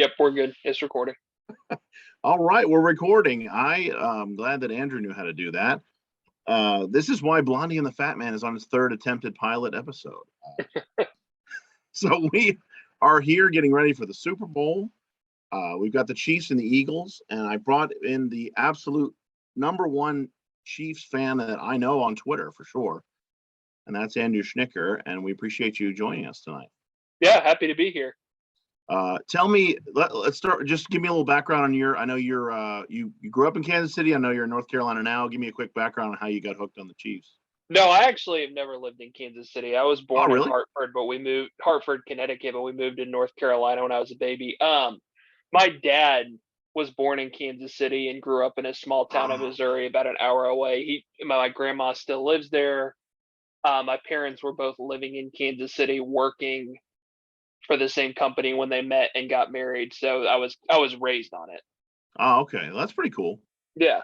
Yep, we're good. It's recording. All right, we're recording. I'm glad that Andrew knew how to do that. This is why Blondie and the Fatman is on his third attempted pilot episode. So we are here getting ready for the Super Bowl. We've got the Chiefs and the Eagles, and I brought in the absolute number one Chiefs fan that I know on Twitter for sure, and that's Andrew Schnittker, and we appreciate you joining us tonight. Yeah, happy to be here. Tell me, let's start. Just give me a little background on I know you grew up in Kansas City. I know you're in North Carolina now. Give me a quick background on how you got hooked on the Chiefs. No, I actually have never lived in Kansas City. I was born really? in Hartford, Connecticut, but we moved to North Carolina when I was a baby. My dad was born in Kansas City and grew up in a small town of Missouri about an hour away. My grandma still lives there. My parents were both living in Kansas City, working for the same company when they met and got married. So I was raised on it. Oh, okay. Well, that's pretty cool. Yeah.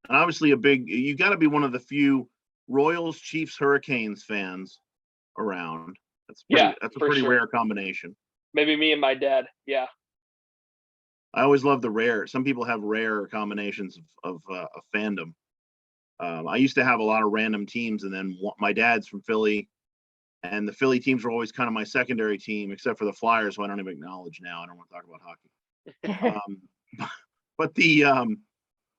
And obviously you got to be one of the few Royals, Chiefs, Hurricanes fans around. That's a pretty rare combination. Maybe me and my dad. Yeah. I always love the rare. Some people have rare combinations of fandom. I used to have a lot of random teams, and then my dad's from Philly, and the Philly teams were always kind of my secondary team, except for the Flyers, who I don't even acknowledge now. I don't want to talk about hockey.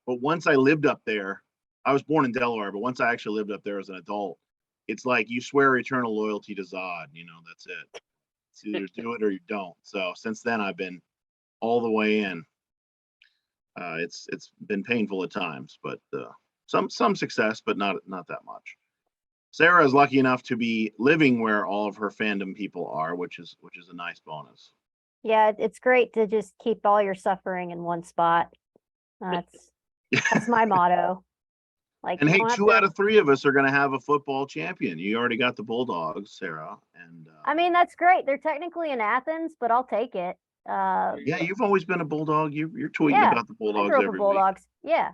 But once I lived up there, I was born in Delaware, but once I actually lived up there as an adult, it's like you swear eternal loyalty to Zod. That's it. It's either do it or you don't. So since then, I've been all the way in. It's been painful at times, but some success, but not that much. Sarah is lucky enough to be living where all of her fandom people are, which is a nice bonus. Yeah, it's great to just keep all your suffering in one spot. That's my motto. Like, and hey, two out of three of us are going to have a football champion. You already got the Bulldogs, Sarah, and I mean, that's great. They're technically in Athens, but I'll take it. Yeah, you've always been a Bulldog. You're tweeting about the Bulldogs every Bulldogs. Week. Yeah,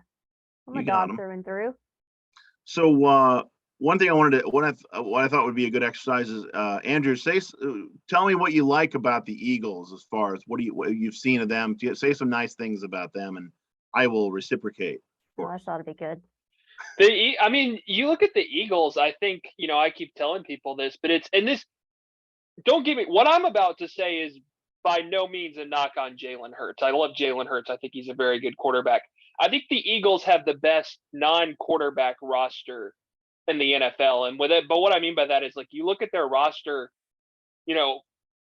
I'm a dog through and through. So one thing what I thought would be a good exercise is Andrew, tell me what you like about the Eagles as far as what you've seen of them. Say some nice things about them, and I will reciprocate. Oh, I thought it'd be good. I mean, you look at the Eagles. I think I keep telling people this, but don't get me. What I'm about to say is by no means a knock on Jalen Hurts. I love Jalen Hurts. I think he's a very good quarterback. I think the Eagles have the best non-quarterback roster in the NFL. And but what I mean by that is, like, you look at their roster,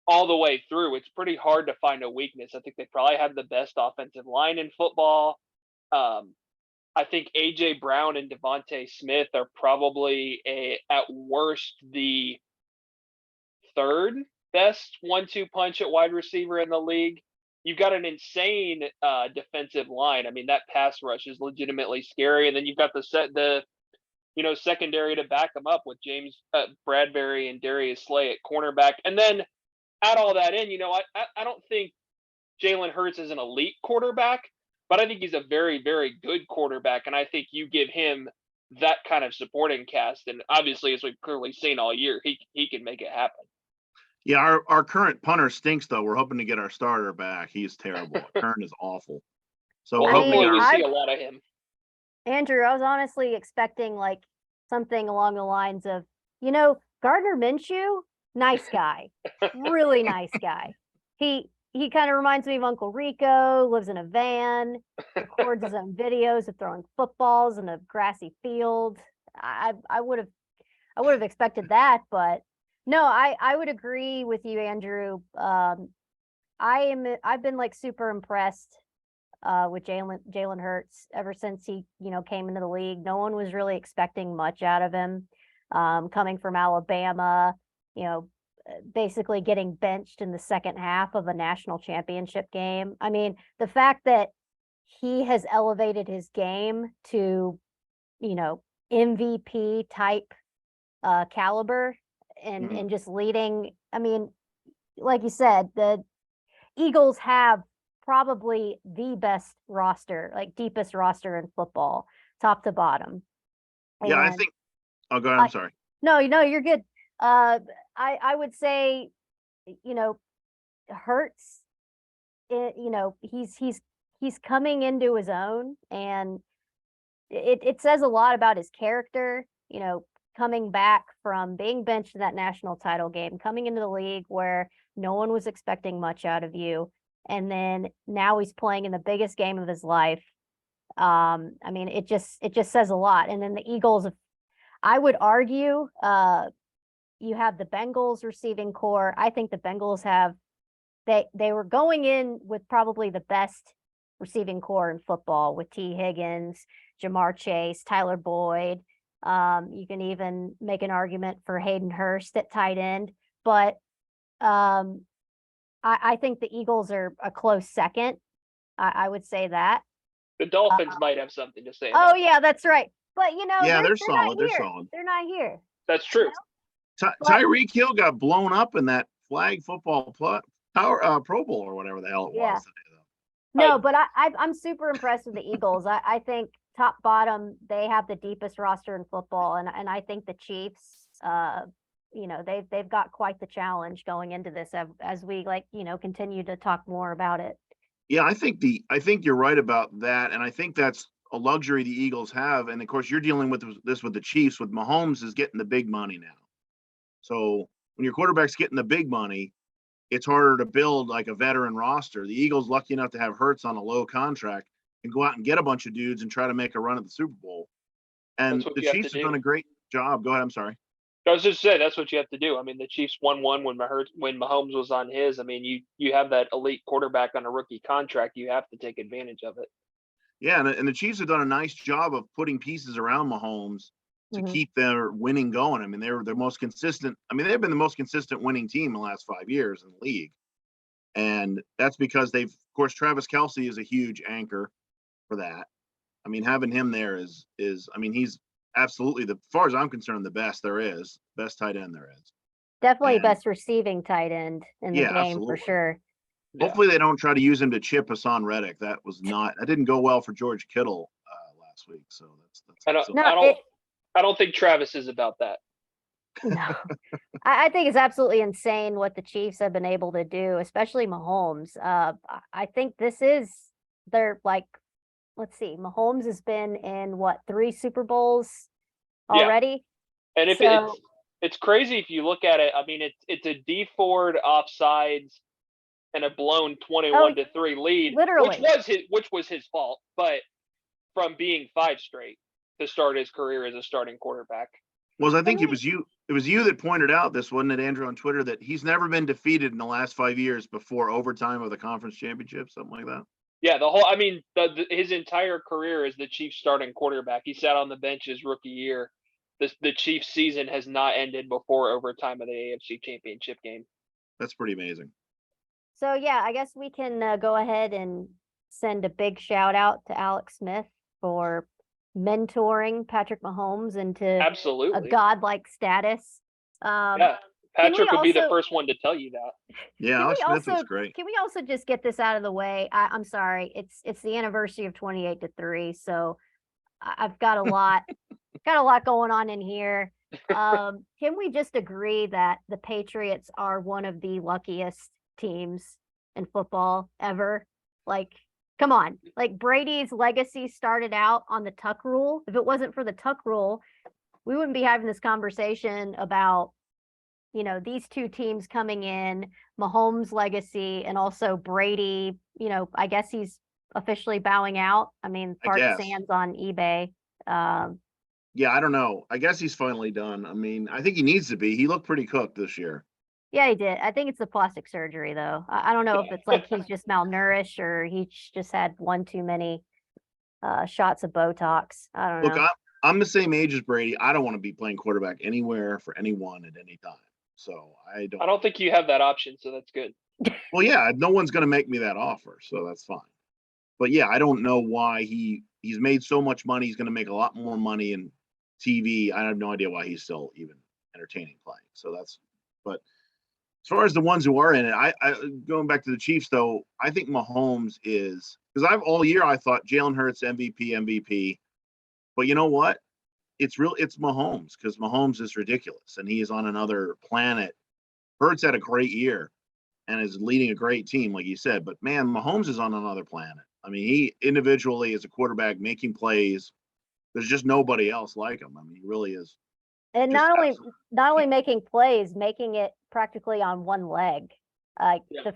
all the way through, it's pretty hard to find a weakness. I think they probably have the best offensive line in football. I think A.J. Brown and Devontae Smith are probably at worst the third best 1-2 punch at wide receiver in the league. You've got an insane defensive line. I mean, that pass rush is legitimately scary. And then you've got the secondary to back them up with James Bradbury and Darius Slay at cornerback. And then add all that in, I don't think Jalen Hurts is an elite quarterback, but I think he's a very, very good quarterback. And I think you give him that kind of supporting cast. And obviously, as we've clearly seen all year, he can make it happen. Yeah, our current punter stinks, though. We're hoping to get our starter back. He's terrible. Kern is awful. So hopefully we see a lot of him. Andrew, I was honestly expecting like something along the lines of, Gardner Minshew, nice guy, really nice guy. He kind of reminds me of Uncle Rico, lives in a van, records his own videos of throwing footballs in a grassy field. I would have expected that, but no, I would agree with you, Andrew. I've been like super impressed with Jalen Hurts ever since he came into the league. No one was really expecting much out of him, coming from Alabama, basically getting benched in the second half of a national championship game. I mean, the fact that he has elevated his game to MVP type caliber and just leading. I mean, like you said, the Eagles have probably the best roster, like deepest roster in football, top to bottom. Yeah, I think. Oh, go ahead. I'm sorry. No, you're good. I would say, Hurts he's coming into his own, and it says a lot about his character, coming back from being benched in that national title game, coming into the league where no one was expecting much out of you. And then now he's playing in the biggest game of his life. I mean, it just says a lot. And then the Eagles, I would argue, you have the Bengals receiving core. I think the Bengals they were going in with probably the best receiving core in football with T. Higgins, Jamar Chase, Tyler Boyd. You can even make an argument for Hayden Hurst at tight end, but I think the Eagles are a close second. I would say that. The Dolphins might have something to say. Oh yeah, that's right. But Yeah, they're they're solid. They're here. solid. They're not here. That's true. Tyreek Hill got blown up in that flag football Pro Bowl or whatever the hell it was today, though. No, but I'm super impressed with the Eagles. I think top bottom, they have the deepest roster in football, and I think the Chiefs, they've got quite the challenge going into this as we continue to talk more about it. Yeah, I think you're right about that, and I think that's a luxury the Eagles have. And of course, you're dealing with this with the Chiefs. With Mahomes is getting the big money now, so when your quarterback's getting the big money, it's harder to build like a veteran roster. The Eagles lucky enough to have Hurts on a low contract and go out and get a bunch of dudes and try to make a run at the Super Bowl. And the Chiefs have done a great job. Go ahead. I'm sorry. I was just saying that's what you have to do. I mean, the Chiefs won one when Mahomes was on his. I mean, you have that elite quarterback on a rookie contract. You have to take advantage of it. Yeah, and the Chiefs have done a nice job of putting pieces around Mahomes to keep their winning going. I mean, they're the most consistent. I mean, they've been the most consistent winning team in the last 5 years in the league. And that's because of course, Travis Kelce is a huge anchor for that. I mean, having him there is I mean, he's absolutely, as far as I'm concerned, the best tight end there is. Definitely best receiving tight end in the game, absolutely. for sure. Hopefully they don't try to use him to chip Hassan Reddick. That didn't go well for George Kittle last week. So I don't think Travis is about that. No, I think it's absolutely insane what the Chiefs have been able to do, especially Mahomes. I think this is let's see, Mahomes has been in 3 Super Bowls already? Yeah. And it's crazy if you look at it. I mean, it's a D Ford offsides and a blown 21-3 lead, literally, which was his fault, but from being 5 straight to start his career as a starting quarterback. Well, I think it was you that pointed out this, wasn't it, Andrew, on Twitter, that he's never been defeated in the last 5 years before overtime of the conference championship, something like that. Yeah, his entire career as the Chiefs starting quarterback. He sat on the bench his rookie year. The Chiefs season has not ended before overtime of the AFC Championship game. That's pretty amazing. So yeah, I guess we can go ahead and send a big shout out to Alex Smith for mentoring Patrick Mahomes into a godlike status. Patrick would be the first one to tell you that. Yeah, Alex Smith was great. Can we also just get this out of the way? I'm sorry, it's the anniversary of 28-3, so I've got a lot going on in here. Can we just agree that the Patriots are one of the luckiest teams in football ever? Like, come on. Like, Brady's legacy started out on the tuck rule. If it wasn't for the tuck rule, we wouldn't be having this conversation about, these two teams coming in, Mahomes' legacy, and also Brady. I guess he's officially bowing out. I mean, part sands on eBay. Yeah, I don't know. I guess he's finally done. I mean, I think he needs to be. He looked pretty cooked this year. Yeah, he did. I think it's the plastic surgery, though. I don't know if it's like he's just malnourished or he's just had one too many shots of Botox. I don't know. Look, I'm the same age as Brady. I don't want to be playing quarterback anywhere for anyone at any time. So I don't think you have that option, so that's good. Well, yeah, no one's going to make me that offer, so that's fine. But yeah, I don't know why he's made so much money. He's going to make a lot more money in TV. I have no idea why he's still even entertaining playing. So but as far as the ones who are in it, I going back to the Chiefs, though, I think Mahomes is, because all year I thought Jalen Hurts MVP. But you know what? It's Mahomes, because Mahomes is ridiculous and he is on another planet. Hurts had a great year. and is leading a great team, like you said. But man, Mahomes is on another planet. I mean, he individually as a quarterback making plays. There's just nobody else like him. I mean, he really is. And Just not only making plays, making it practically on one leg. Like Yeah. the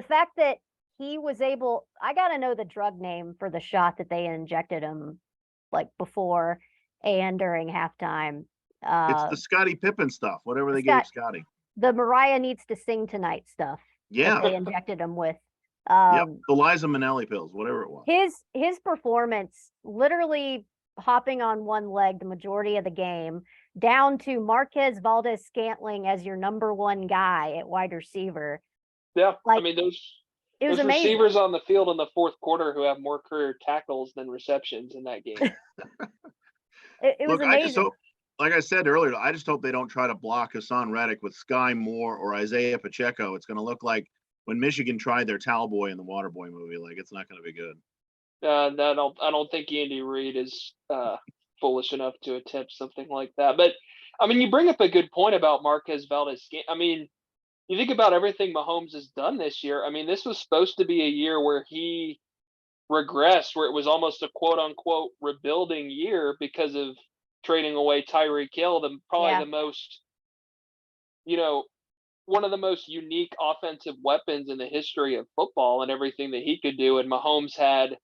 fact that he was able, I gotta know the drug name for the shot that they injected him like before and during halftime. It's the Scottie Pippen stuff, whatever they Scott- gave Scotty. The Mariah Needs to Sing Tonight stuff that Yeah. they injected him with. Yep. The Liza Minnelli pills, whatever it was. His performance, literally hopping on one leg the majority of the game, down to Marquez Valdez-Scantling as your number one guy at wide receiver. Yeah, Like, I mean it was those amazing. receivers on the field in the fourth quarter who have more career tackles than receptions in that game. It was Look, I just amazing. hope, like I said earlier, I just hope they don't try to block Hassan Reddick with Sky Moore or Isaiah Pacheco. It's going to look like when Michigan tried their Towel Boy in the Waterboy movie. Like, it's not going to be good. I don't think Andy Reid is foolish enough to attempt something like that. But I mean, you bring up a good point about Marquez Valdez. I mean, you think about everything Mahomes has done this year. I mean, this was supposed to be a year where he regressed, where it was almost a quote unquote rebuilding year because of trading away Tyreek Hill, probably the most, one of the most unique offensive weapons in the history of football and everything that he could do. And Mahomes had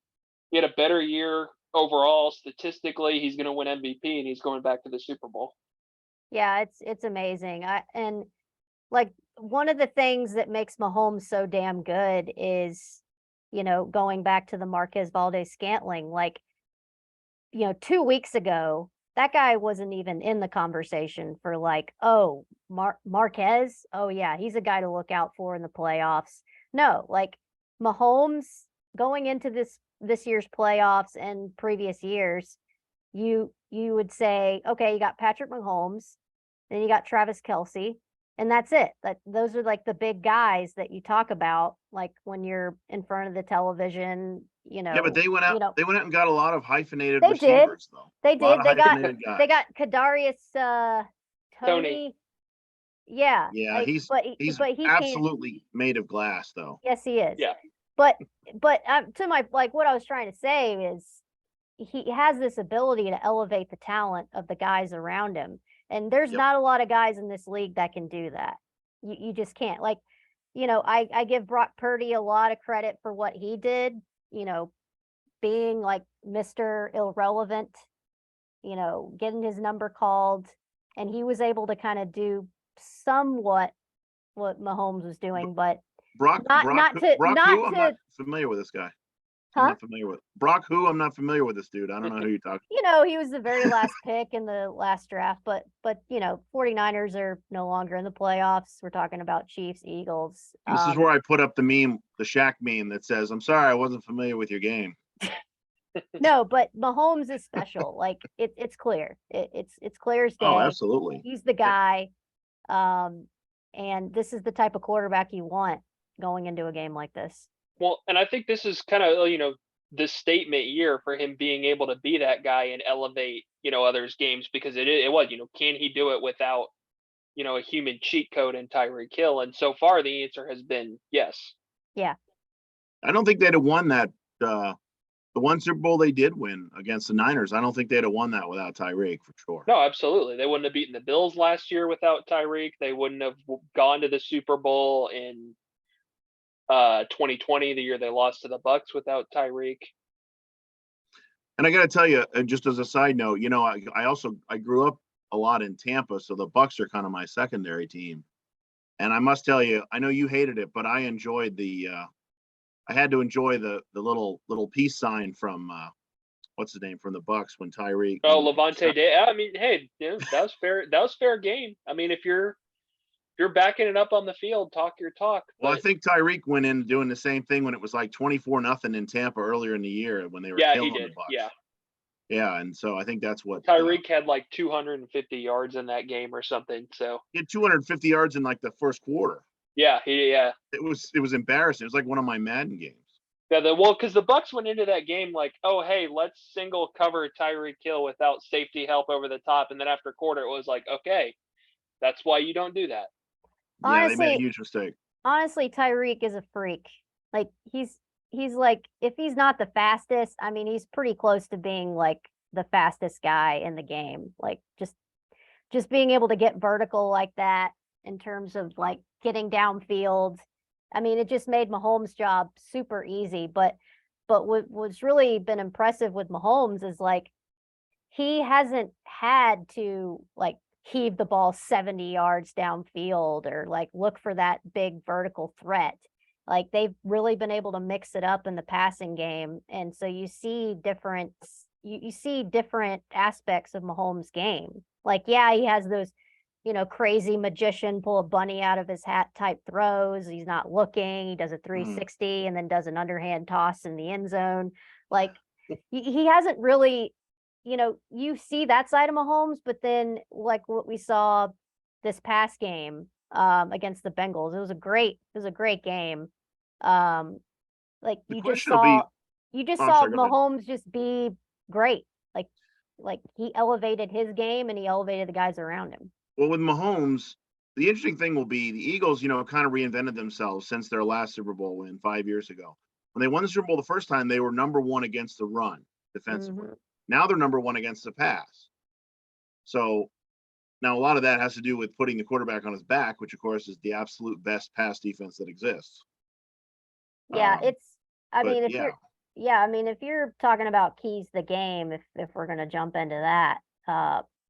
a better year overall statistically. He's going to win MVP and he's going back to the Super Bowl. Yeah, it's amazing. And like one of the things that makes Mahomes so damn good is, going back to the Marquez Valdez-Scantling, like, 2 weeks ago, that guy wasn't even in the conversation for like, oh, Marquez. Oh yeah, he's a guy to look out for in the playoffs. No, like Mahomes going into this year's playoffs and previous years, you would say, okay, you got Patrick Mahomes, then you got Travis Kelce, and that's it. Those are like the big guys that you talk about, like when you're in front of the television. Yeah, but they went out. They went out and got a lot of hyphenated They receivers, though. They did. They got guys. Kadarius Tony. Yeah. Yeah, like, he's he absolutely made of glass, though. Yes, he is. Yeah. But to my, like, what I was trying to say is he has this ability to elevate the talent of the guys around him. And there's not a lot of guys in this league that can do that. You just can't. Like, I give Brock Purdy a lot of credit for what he did, being like Mr. Irrelevant, getting his number called, and he was able to kind of do somewhat what Mahomes was doing, but Brock not who? I'm to, not familiar with this guy. I'm not familiar with Brock who? I'm not familiar with this dude. I don't know who you're talking. He was the very last pick in the last draft, but 49ers are no longer in the playoffs. We're talking about Chiefs, Eagles. This is where I put up the meme, the Shaq meme that says, "I'm sorry, I wasn't familiar with your game." No, but Mahomes is special. Like it's clear. It's clear as day. Oh, absolutely. He's the guy. And this is the type of quarterback you want going into a game like this. Well, and I think this is kind of, the statement year for him being able to be that guy and elevate, others' games, because it was, can he do it without, a human cheat code in Tyreek Hill? And so far the answer has been yes. Yeah. I don't think they'd have won that. The one Super Bowl they did win against the Niners, I don't think they'd have won that without Tyreek, for sure. No, absolutely. They wouldn't have beaten the Bills last year without Tyreek. They wouldn't have gone to the Super Bowl in 2020, the year they lost to the Bucs, without Tyreek. And I got to tell you, just as a side note, I grew up a lot in Tampa, so the Bucs are kind of my secondary team. And I must tell you, I know you hated it, but I enjoyed I had to enjoy the little peace sign from what's his name from the Bucs when Tyreek. Oh, Levante Day. I mean, hey, that was fair. That was fair game. I mean, if you're backing it up on the field, talk your talk. Well, I think Tyreek went in doing the same thing when it was like 24-0 in Tampa earlier in the year when they were killing the Bucs. Yeah, and so I think that's what Tyreek had like 250 yards in that game or something. So he had 250 yards in like the first quarter. Yeah. It was embarrassing. It was like one of my Madden games. Yeah, because the Bucs went into that game like, oh, hey, let's single cover Tyreek Hill without safety help over the top, and then after quarter it was like, okay, that's why you don't do that. Honestly, yeah, they made a huge mistake. honestly, Tyreek is a freak. Like he's like, if he's not the fastest, I mean, he's pretty close to being like the fastest guy in the game. Like just being able to get vertical like that in terms of like getting downfield. I mean, it just made Mahomes' job super easy. But what's really been impressive with Mahomes is like he hasn't had to like heave the ball 70 yards downfield or like look for that big vertical threat. Like they've really been able to mix it up in the passing game. And so you see different aspects of Mahomes' game. Like, yeah, he has those, crazy magician pull a bunny out of his hat type throws. He's not looking. He does a 360 and then does an underhand toss in the end zone. Like he hasn't really, you see that side of Mahomes, but then like what we saw this past game against the Bengals, it was a great game. Um, like The question will be, you just oh, I'm saw sorry, go ahead. Mahomes just be great. Like he elevated his game and he elevated the guys around him. Well, with Mahomes, the interesting thing will be the Eagles, kind of reinvented themselves since their last Super Bowl win 5 years ago. When they won the Super Bowl the first time, they were number one against the run defensively. Now they're number one against the pass. So now a lot of that has to do with putting the quarterback on his back, which of course is the absolute best pass defense that exists. Yeah, I mean, if you're talking about keys to the game, if we're gonna jump into that,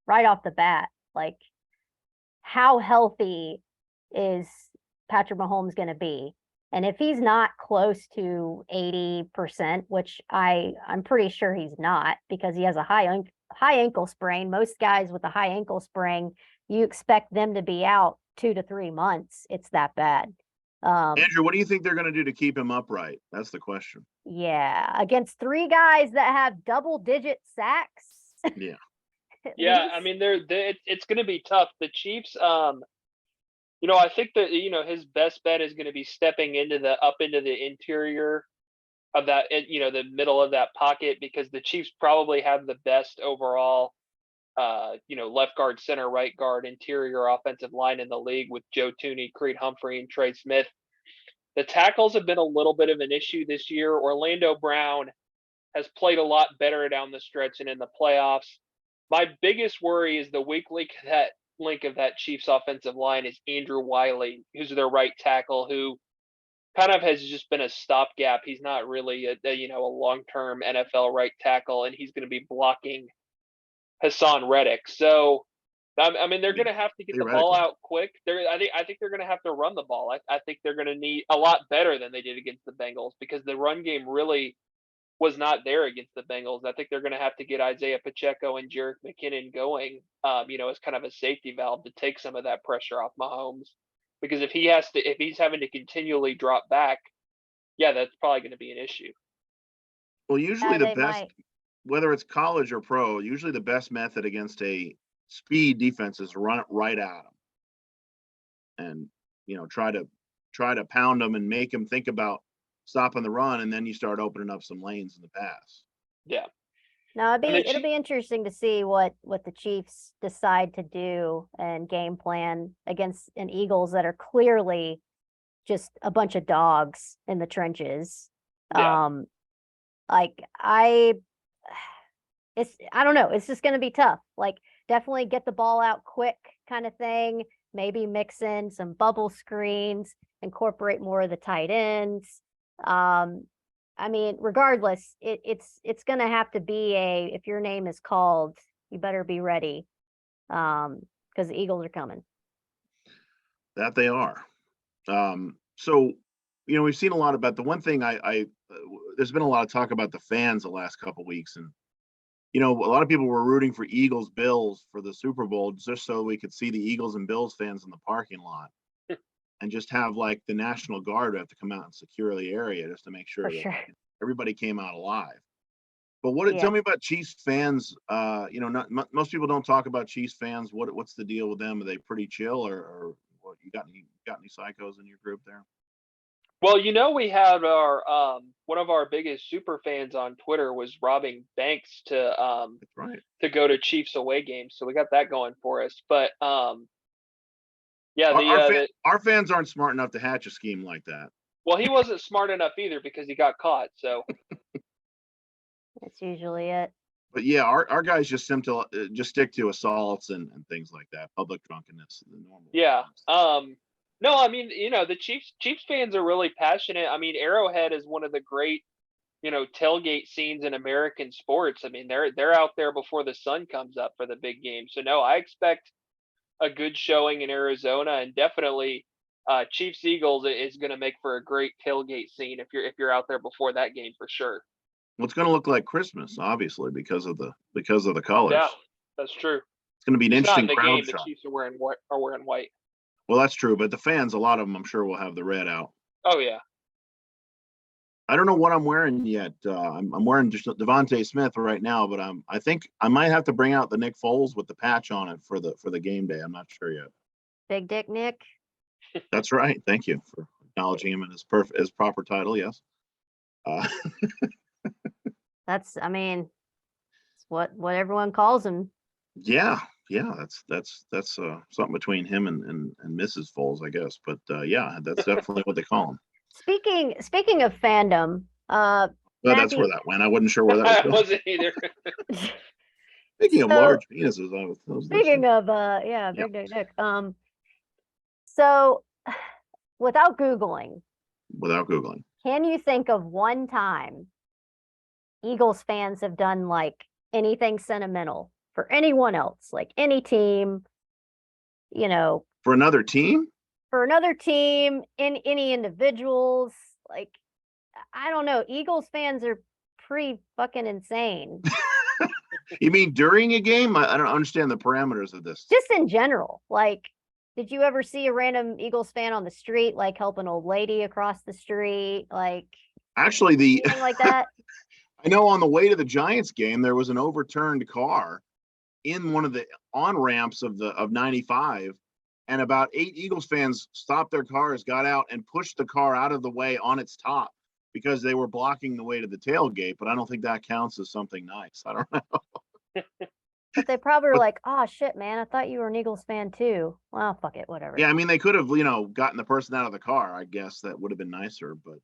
right off the bat, like how healthy is Patrick Mahomes gonna be? And if he's not close to 80%, which I'm pretty sure he's not because he has a high ankle sprain. Most guys with a high ankle sprain, you expect them to be out 2 to 3 months. It's that bad. Andrew, what do you think they're going to do to keep him upright? That's the question. Yeah, against 3 guys that have double-digit sacks. Yeah. Yeah, I mean, it's going to be tough. The Chiefs, I think that his best bet is going to be stepping into the interior of that, the middle of that pocket, because the Chiefs probably have the best overall, left guard, center, right guard, interior offensive line in the league with Joe Tooney, Creed Humphrey, and Trey Smith. The tackles have been a little bit of an issue this year. Orlando Brown has played a lot better down the stretch and in the playoffs. My biggest worry is the weak link of that Chiefs offensive line is Andrew Wiley, who's their right tackle, who kind of has just been a stopgap. He's not really a long-term NFL right tackle, and he's going to be blocking Hassan Reddick. So, I mean, they're going to have to get the ball out quick. I think they're going to have to run the ball. I think they're going to need a lot better than they did against the Bengals, because the run game really was not there against the Bengals. I think they're going to have to get Isaiah Pacheco and Jerick McKinnon going, as kind of a safety valve to take some of that pressure off Mahomes. Because if he's having to continually drop back, yeah, that's probably going to be an issue. Well, usually the best, might. whether it's college or pro, usually the best method against a speed defense is run it right at them, and try to pound them and make them think about stopping the run, and then you start opening up some lanes in the pass. Yeah. Now it'll be interesting to see what the Chiefs decide to do and game plan against an Eagles that are clearly just a bunch of dogs in the trenches. Yeah. I don't know. It's just going to be tough. Like definitely get the ball out quick kind of thing. Maybe mix in some bubble screens, incorporate more of the tight ends. I mean, regardless, it's going to have to be if your name is called, you better be ready, because the Eagles are coming. That they are. So, we've seen a lot about the one thing there's been a lot of talk about the fans the last couple of weeks, and a lot of people were rooting for Eagles Bills for the Super Bowl just so we could see the Eagles and Bills fans in the parking lot. And just have like the National Guard have to come out and secure the area just to make sure that everybody came out alive. But tell me about Chiefs fans. Most people don't talk about Chiefs fans. What's the deal with them? Are they pretty chill, or what? You got any psychos in your group there? Well, we had our one of our biggest super fans on Twitter was robbing banks to That's right. to go to Chiefs away games, so we got that going for us. But Yeah, Our fans aren't smart enough to hatch a scheme like that. well, he wasn't smart enough either because he got caught. So That's usually it. But yeah, our guys just seem to just stick to assaults and things like that, public drunkenness, the normal. yeah. No, I mean, the Chiefs fans are really passionate. I mean, Arrowhead is one of the great, tailgate scenes in American sports. I mean, they're out there before the sun comes up for the big game. So no, I expect a good showing in Arizona, and definitely Chiefs Eagles is going to make for a great tailgate scene if you're out there before that game for sure. Well, it's going to look like Christmas, obviously, because of the colors. Yeah, that's true. It's going to be an Just not interesting in the crowd game. shot. The Chiefs are wearing white. Well, that's true, but the fans, a lot of them, I'm sure, will have the red out. Oh yeah. I don't know what I'm wearing yet. I'm wearing just Devontae Smith right now, but I think I might have to bring out the Nick Foles with the patch on it for the game day. I'm not sure yet. Big Dick Nick. That's right. Thank you for acknowledging him in his proper title. Yes. That's, I mean, it's what everyone calls him. Yeah, that's something between him and Mrs. Foles, I guess. But yeah, that's definitely what they call him. Speaking of fandom, Well, that's where that went. I wasn't sure where that was I going. wasn't either. Speaking of So- large penises, I was speaking of Big Dick Nick. So without Googling, without Googling. can you think of one time Eagles fans have done like anything sentimental for anyone else, like any team, For another team? for another team, in any individuals? Like, I don't know. Eagles fans are pretty fucking insane. You mean during a game? I don't understand the parameters of this. Just in general. Like, did you ever see a random Eagles fan on the street, like help an old lady across the street? Like, Actually, anything like that? I know on the way to the Giants game, there was an overturned car in one of the on ramps of 95, and about 8 Eagles fans stopped their cars, got out, and pushed the car out of the way on its top because they were blocking the way to the tailgate. But I don't think that counts as something nice. I don't know. But they probably were like, oh shit, man, I thought you were an Eagles fan too. Well, fuck it, whatever. Yeah, I mean, they could have, gotten the person out of the car. I guess that would have been nicer. But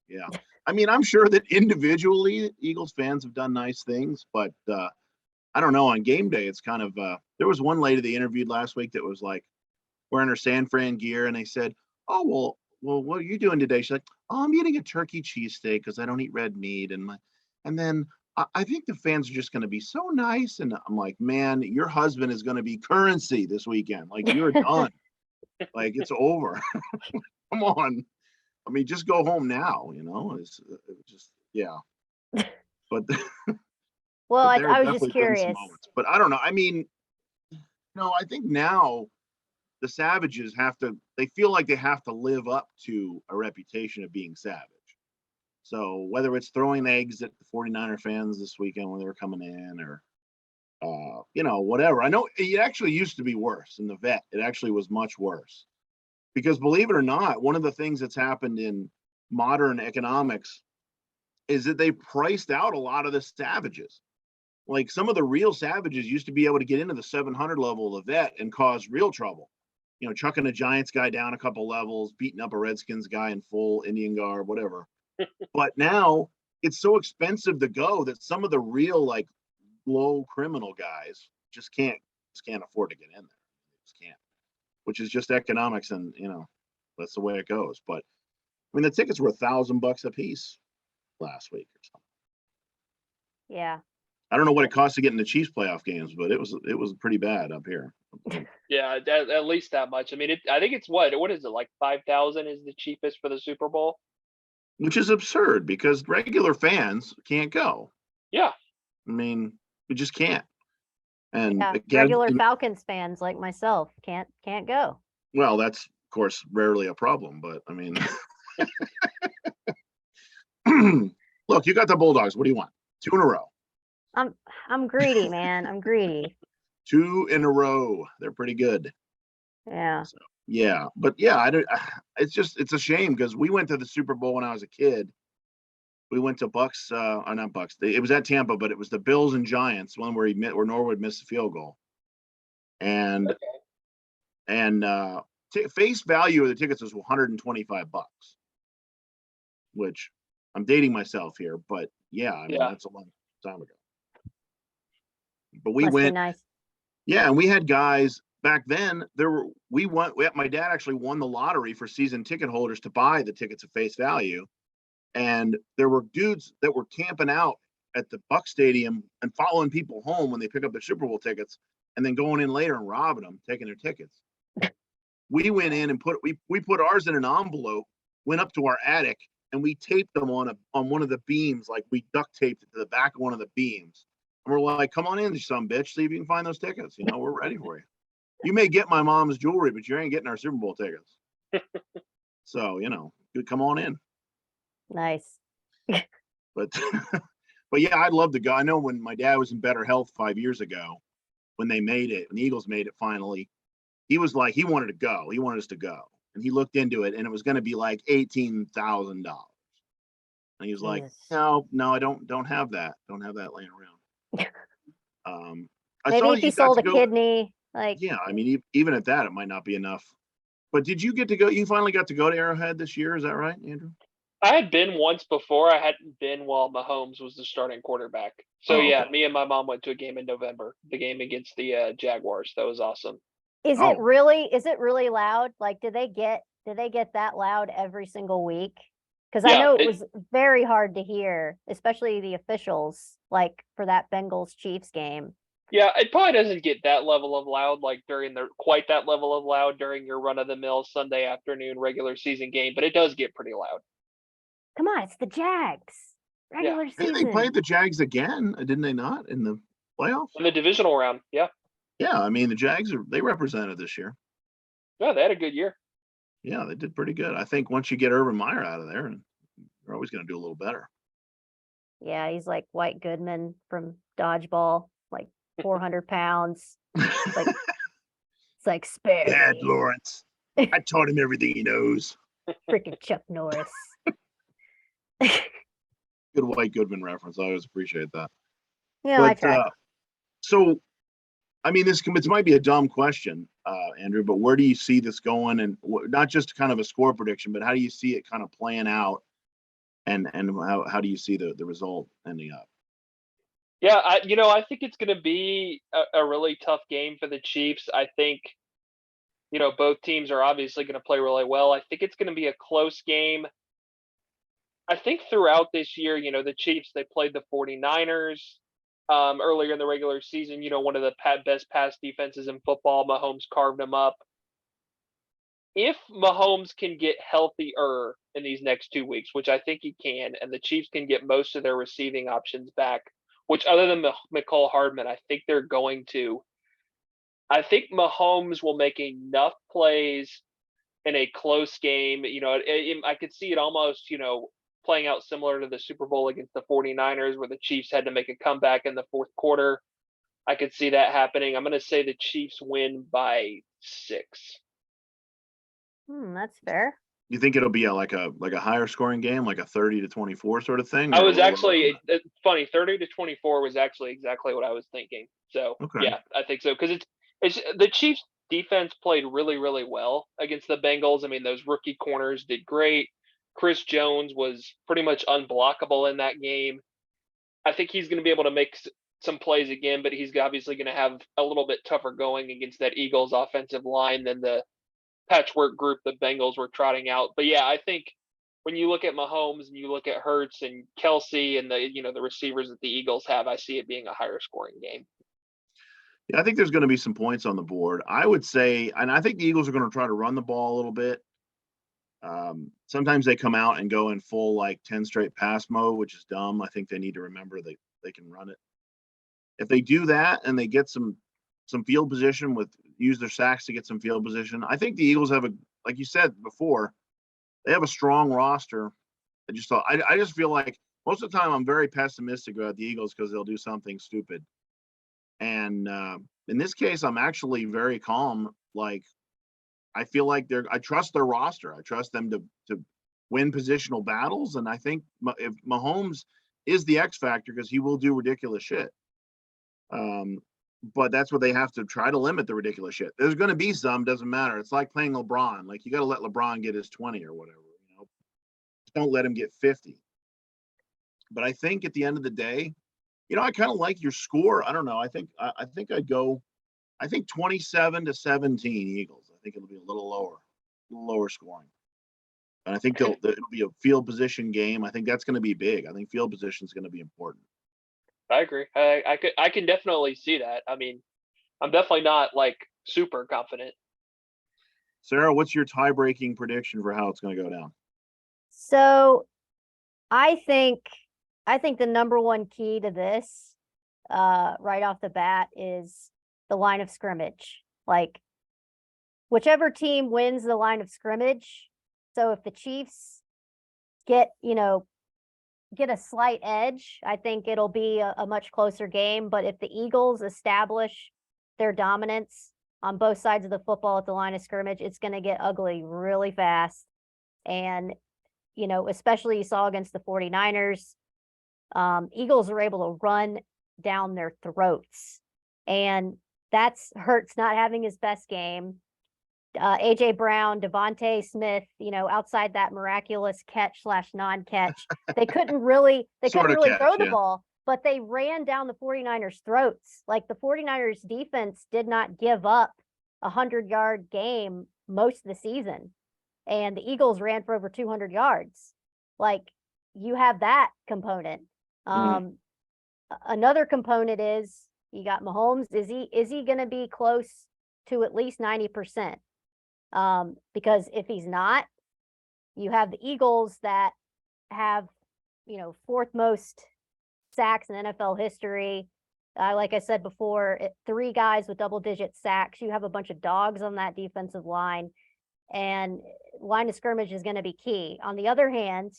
yeah, I mean, I'm sure that individually Eagles fans have done nice things, but I don't know. On game day, it's kind of there was one lady they interviewed last week that was like wearing her San Fran gear, and they said, "Oh, well, what are you doing today?" She's like, "Oh, I'm eating a turkey cheesesteak because I don't eat red meat." And then I think the fans are just going to be so nice. And I'm like, man, your husband is going to be currency this weekend. Like, you're done. Like, it's over. Come on. I mean, just go home now. It's just, yeah. But Well, but there I have was just definitely been some curious. moments. But I don't know. I mean, I think now the Savages they feel like they have to live up to a reputation of being savage. So whether it's throwing eggs at the 49er fans this weekend when they were coming in or, whatever. I know it actually used to be worse in the vet. It actually was much worse because believe it or not, one of the things that's happened in modern economics is that they priced out a lot of the Savages. Like some of the real Savages used to be able to get into the 700 level of the vet and cause real trouble. Chucking a Giants guy down a couple levels, beating up a Redskins guy in full Indian garb, whatever. But now it's so expensive to go that some of the real like low criminal guys just can't afford to get in there. Just can't, which is just economics, and that's the way it goes. But I mean, the tickets were $1,000 a piece last week or something. Yeah. I don't know what it costs to get in the Chiefs playoff games, but it was pretty bad up here. Yeah, at least that much. I mean, I think it's what is it, like 5,000 is the cheapest for the Super Bowl? Which is absurd because regular fans can't go. Yeah. I mean, we just can't. And Yeah, again, regular Falcons fans like myself can't go. Well, that's of course rarely a problem, but I mean, look, you got the Bulldogs. What do you want? 2 in a row. I'm greedy, man. I'm greedy. 2 in a row. They're pretty good. Yeah. So, yeah, but yeah, it's a shame because we went to the Super Bowl when I was a kid. We went to Bucks, or not Bucks. It was at Tampa, but it was the Bills and Giants, one where Norwood missed the field goal. And face value of the tickets was $125, which I'm dating myself here, but yeah, I mean, Yeah. that's a long time ago. But we Must be went, nice. yeah, and we had guys back then. My dad actually won the lottery for season ticket holders to buy the tickets at face value. And there were dudes that were camping out at the Buck Stadium and following people home when they pick up their Super Bowl tickets, and then going in later and robbing them, taking their tickets. We went in and we put ours in an envelope, went up to our attic, and we taped them on one of the beams, like we duct taped it to the back of one of the beams. And we're like, "Come on in, you son of a bitch, see if you can find those tickets. You know, we're ready for you. You may get my mom's jewelry, but you ain't getting our Super Bowl tickets." So, you know, come on in. Nice. But but yeah, I'd love to go. I know when my dad was in better health 5 years ago, when they made it, when the Eagles made it finally, he was like, he wanted to go. He wanted us to go. And he looked into it, and it was going to be like $18,000. And he was like, Jesus. no, I don't have that. Don't have that laying around. I Maybe saw if that he you got sold to a go. kidney, like Yeah, I mean, even at that, it might not be enough. But did you get to go? You finally got to go to Arrowhead this year. Is that right, Andrew? I had been once before. I hadn't been while Mahomes was the starting quarterback. So Oh, yeah, okay. me and my mom went to a game in November. The game against the Jaguars. That was awesome. is Oh. is it really loud? Like, did they get that loud every single week? Because I Yeah, know it was very hard to hear, especially the officials, like for that Bengals Chiefs game. Yeah, it probably doesn't get that level of loud like quite that level of loud during your run of the mill Sunday afternoon regular season game, but it does get pretty loud. Come on, it's the Jags. Regular Hey, season. they played the Jags again, didn't they not, in the playoffs? In the divisional round, yeah. Yeah, I mean, the Jags they represented this year. Yeah, they had a good year. Yeah, they did pretty good. I think once you get Urban Meyer out of there, and you're always going to do a little better. Yeah, he's like White Goodman from Dodgeball, like 400 pounds. It's like spare Dad me. Lawrence. I taught him everything he knows. Freaking Chuck Norris. Good White Goodman reference. I always appreciate that. Yeah, I try. So, I mean, this might be a dumb question, Andrew, but where do you see this going? And not just kind of a score prediction, but how do you see it kind of playing out? And how do you see the result ending up? Yeah, I think it's going to be a really tough game for the Chiefs. I think, both teams are obviously going to play really well. I think it's going to be a close game. I think throughout this year, the Chiefs, they played the 49ers earlier in the regular season, one of the best pass defenses in football. Mahomes carved them up. If Mahomes can get healthier in these next 2 weeks, which I think he can, and the Chiefs can get most of their receiving options back, which other than McCall Hardman, I think they're going to. I think Mahomes will make enough plays in a close game. I could see it almost, playing out similar to the Super Bowl against the 49ers where the Chiefs had to make a comeback in the fourth quarter. I could see that happening. I'm going to say the Chiefs win by 6. That's fair. You think it'll be like a higher scoring game, like a 30-24 sort of thing? I was actually funny. 30-24 was actually exactly what I was thinking. So okay. Yeah, I think so because it's the Chiefs defense played really, really well against the Bengals. I mean, those rookie corners did great. Chris Jones was pretty much unblockable in that game. I think he's going to be able to make some plays again, but he's obviously going to have a little bit tougher going against that Eagles offensive line than the patchwork group the Bengals were trotting out. But yeah, I think when you look at Mahomes and you look at Hurts and Kelsey and the receivers that the Eagles have, I see it being a higher scoring game. Yeah, I think there's going to be some points on the board. I would say, and I think the Eagles are going to try to run the ball a little bit. Sometimes they come out and go in full like 10 straight pass mode, which is dumb. I think they need to remember that they can run it. If they do that and they get some field position use their sacks to get some field position, I think the Eagles have like you said before, they have a strong roster. I just feel like most of the time I'm very pessimistic about the Eagles because they'll do something stupid. And in this case, I'm actually very calm. Like, I feel like I trust their roster. I trust them to win positional battles. And I think if Mahomes is the X factor, because he will do ridiculous shit. but that's what they have to try to limit the ridiculous shit. There's going to be some, doesn't matter. It's like playing LeBron. Like you got to let LeBron get his 20 or whatever, you know, don't let him get 50. But I think at the end of the day, you know, I kind of like your score. I don't know. I think I'd go, I think 27-17 Eagles. I think it'll be a little lower scoring. And I think it'll be a field position game. I think that's going to be big. I think field position is going to be important. I agree. I can definitely see that. I mean, I'm definitely not like super confident. Sarah, what's your tie-breaking prediction for how it's going to go down? So I think the number one key to this, right off the bat, is the line of scrimmage. Like, whichever team wins the line of scrimmage. So if the Chiefs get a slight edge, I think it'll be a much closer game. But if the Eagles establish their dominance on both sides of the football at the line of scrimmage, it's going to get ugly really fast. And, you know, especially you saw against the 49ers, Eagles are able to run down their throats. And that's Hurts not having his best game. AJ Brown, Devontae Smith, you know, outside that miraculous catch / non-catch, they couldn't really throw the ball, but they ran down the 49ers throats. Like the 49ers defense did not give up a 100-yard game most of the season. And the Eagles ran for over 200 yards. Like, you have that component. Another component is you got Mahomes. Is he going to be close to at least 90%? Because if he's not, you have the Eagles that have, you know, fourth most sacks in NFL history. Like I said before, 3 guys with double-digit sacks. You have a bunch of dogs on that defensive line, and line of scrimmage is going to be key. On the other hand,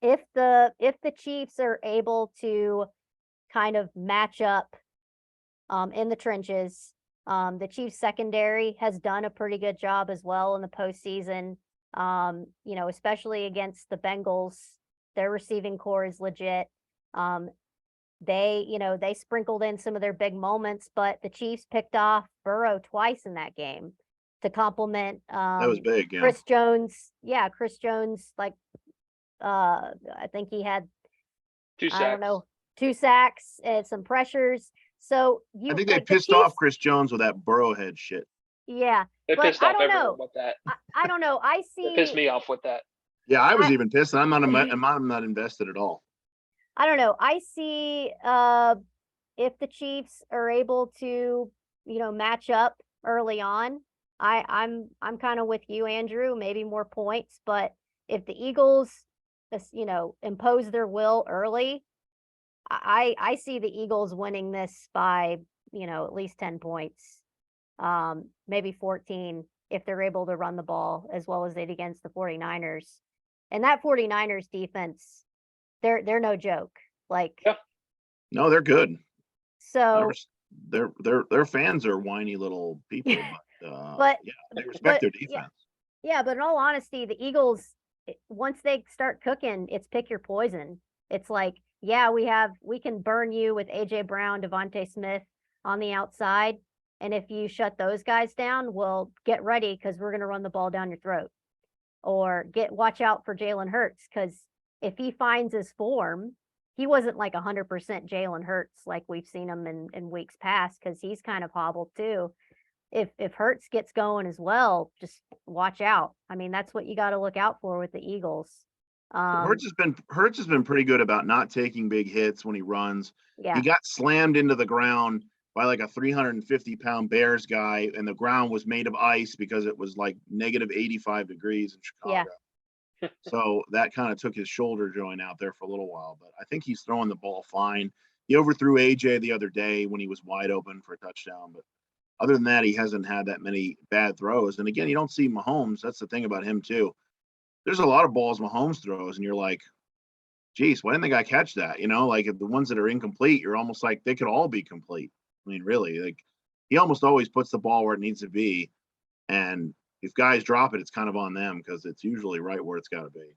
if the Chiefs are able to kind of match up in the trenches, the Chiefs secondary has done a pretty good job as well in the postseason. You know, especially against the Bengals, their receiving core is legit. They sprinkled in some of their big moments, but the Chiefs picked off Burrow twice in that game to complement That was big, yeah. Chris Jones. Yeah, Chris Jones, like I think he had 2 sacks. I don't know, 2 sacks and some pressures. So I think they pissed off Chris Jones with that Burrowhead shit. Yeah, They but pissed I off don't everyone know. with that. I don't know. I It pissed me off with that. Yeah, I was even pissed. I'm not invested at all. I don't know. I see if the Chiefs are able to, you know, match up early on. I'm kind of with you, Andrew. Maybe more points, but if the Eagles, you know, impose their will early, I see the Eagles winning this by, you know, at least 10 points, maybe 14 if they're able to run the ball as well as they did against the 49ers. And that 49ers defense, they're no joke. Like, yeah. No, they're good. So their fans are whiny little people, but yeah, they respect their defense. Yeah, but in all honesty, the Eagles, once they start cooking, it's pick your poison. It's like, yeah, we can burn you with AJ Brown, Devontae Smith on the outside. And if you shut those guys down, well, get ready because we're going to run the ball down your throat. Or watch out for Jalen Hurts, because if he finds his form, he wasn't like 100% Jalen Hurts like we've seen him in weeks past, because he's kind of hobbled too. If Hurts gets going as well, just watch out. I mean, that's what you got to look out for with the Eagles. Hurts has been pretty good about not taking big hits when he runs. Yeah. He got slammed into the ground by like a 350-pound Bears guy, and the ground was made of ice because it was like negative 85 degrees in Chicago. Yeah. So that kind of took his shoulder joint out there for a little while, but I think he's throwing the ball fine. He overthrew AJ the other day when he was wide open for a touchdown, but other than that, he hasn't had that many bad throws. And again, you don't see Mahomes. That's the thing about him too. There's a lot of balls Mahomes throws, and you're like, geez, why didn't the guy catch that? You know, like the ones that are incomplete, you're almost like they could all be complete. I mean, really, like he almost always puts the ball where it needs to be. And if guys drop it, it's kind of on them because it's usually right where it's got to be.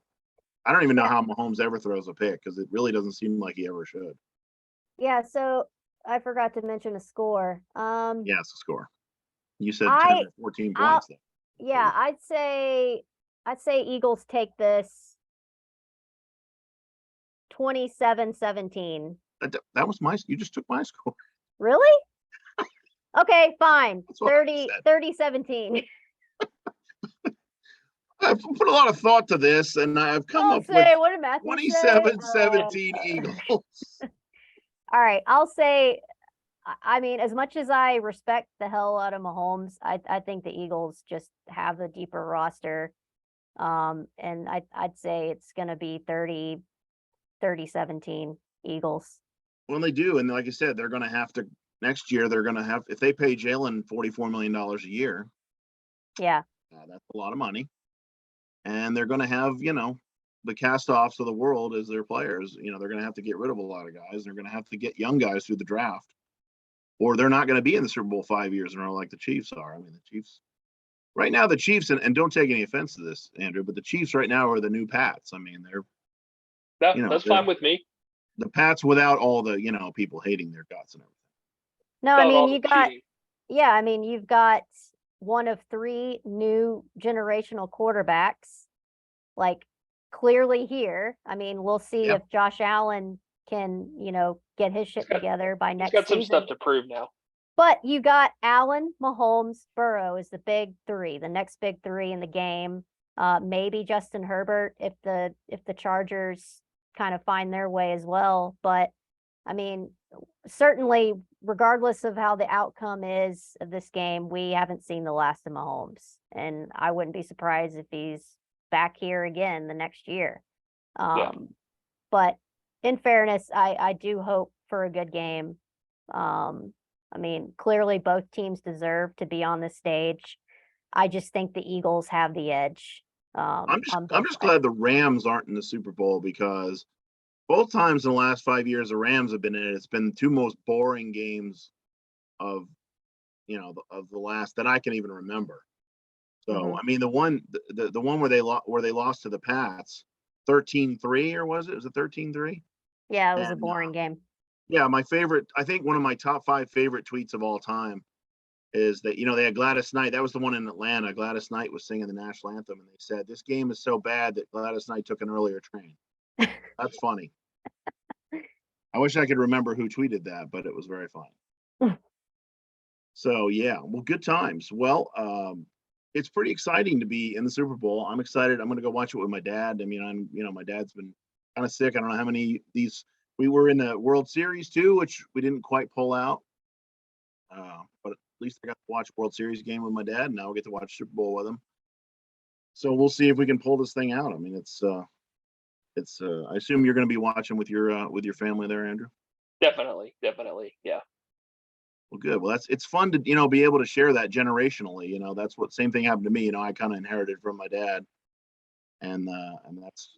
I don't even know how Mahomes ever throws a pick because it really doesn't seem like he ever should. Yeah. So I forgot to mention a score. Yeah, it's a score. You said 10 I or 14 I'll points. yeah, I'd say Eagles take this 27-17. That was you just took my score. Really? Okay, fine. That's what I said. 30-17. I've put a lot of thought to this, and I've come I'll up with say, what did Matthew say? 27-17 Eagles. All right, I'll say, I mean, as much as I respect the hell out of Mahomes, I think the Eagles just have a deeper roster. And I'd say it's going to be 30-17 Eagles. Well, they do, and like I said, they're going to have to next year. They're going to have, if they pay Jalen $44 million a year. Yeah, that's a lot of money, and they're going to have, the cast-offs of the world as their players. They're going to have to get rid of a lot of guys. They're going to have to get young guys through the draft, or they're not going to be in the Super Bowl 5 years in a row like the Chiefs are. I mean, the Chiefs right now, and don't take any offense to this, Andrew, but the Chiefs right now are the new Pats. I mean, That's fine with me. The Pats without all the, people hating their guts and everything. no, I mean, Cheating. you've got one of 3 new generational quarterbacks, like, clearly here. I mean, we'll see if Josh Allen can, get his shit together by next He's got some season. stuff to prove now. But you got Allen, Mahomes, Burrow is the big 3, the next big 3 in the game. Maybe Justin Herbert if the Chargers kind of find their way as well. But I mean, certainly, regardless of how the outcome is of this game, we haven't seen the last of Mahomes, and I wouldn't be surprised if he's back here again the next year. But in fairness, I do hope for a good game. I mean, clearly both teams deserve to be on the stage. I just think the Eagles have the edge. I'm just glad the Rams aren't in the Super Bowl, because both times in the last 5 years the Rams have been in it, it's been the 2 most boring games of the last that I can even remember. So I mean, the one where they lost to the Pats 13-3, or was it 13-3? Yeah, it was a boring game. Yeah, my favorite, I think one of my top 5 favorite tweets of all time is that, they had Gladys Knight. That was the one in Atlanta. Gladys Knight was singing the national anthem, and they said, "This game is so bad that Gladys Knight took an earlier train." That's funny. I wish I could remember who tweeted that, but it was very funny. So yeah, well, good times. Well, it's pretty exciting to be in the Super Bowl. I'm excited. I'm going to go watch it with my dad. I mean, my dad's been kind of sick. I don't know how many we were in the World Series too, which we didn't quite pull out. But at least I got to watch World Series game with my dad. And now we'll get to watch Super Bowl with him. So we'll see if we can pull this thing out. I mean, it's I assume you're going to be watching with your family there, Andrew. Definitely. Yeah. Well, good. Well, it's fun to, be able to share that generationally. That's what, same thing happened to me. I kind of inherited from my dad, and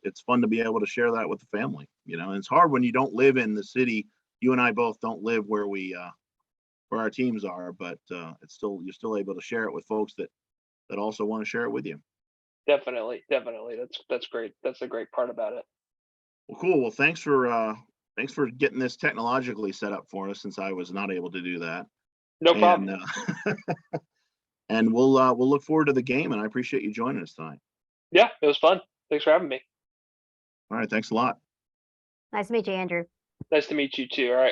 it's fun to be able to share that with the family. And it's hard when you don't live in the city. You and I both don't live where where our teams are, but you're still able to share it with folks that also want to share it with you. Definitely. That's great. That's the great part about it. Well, cool. Well, thanks for getting this technologically set up for us, since I was not able to do that. No problem. And we'll look forward to the game, and I appreciate you joining us tonight. Yeah, it was fun. Thanks for having me. All right. Thanks a lot. Nice to meet you, Andrew. Nice to meet you too. All right.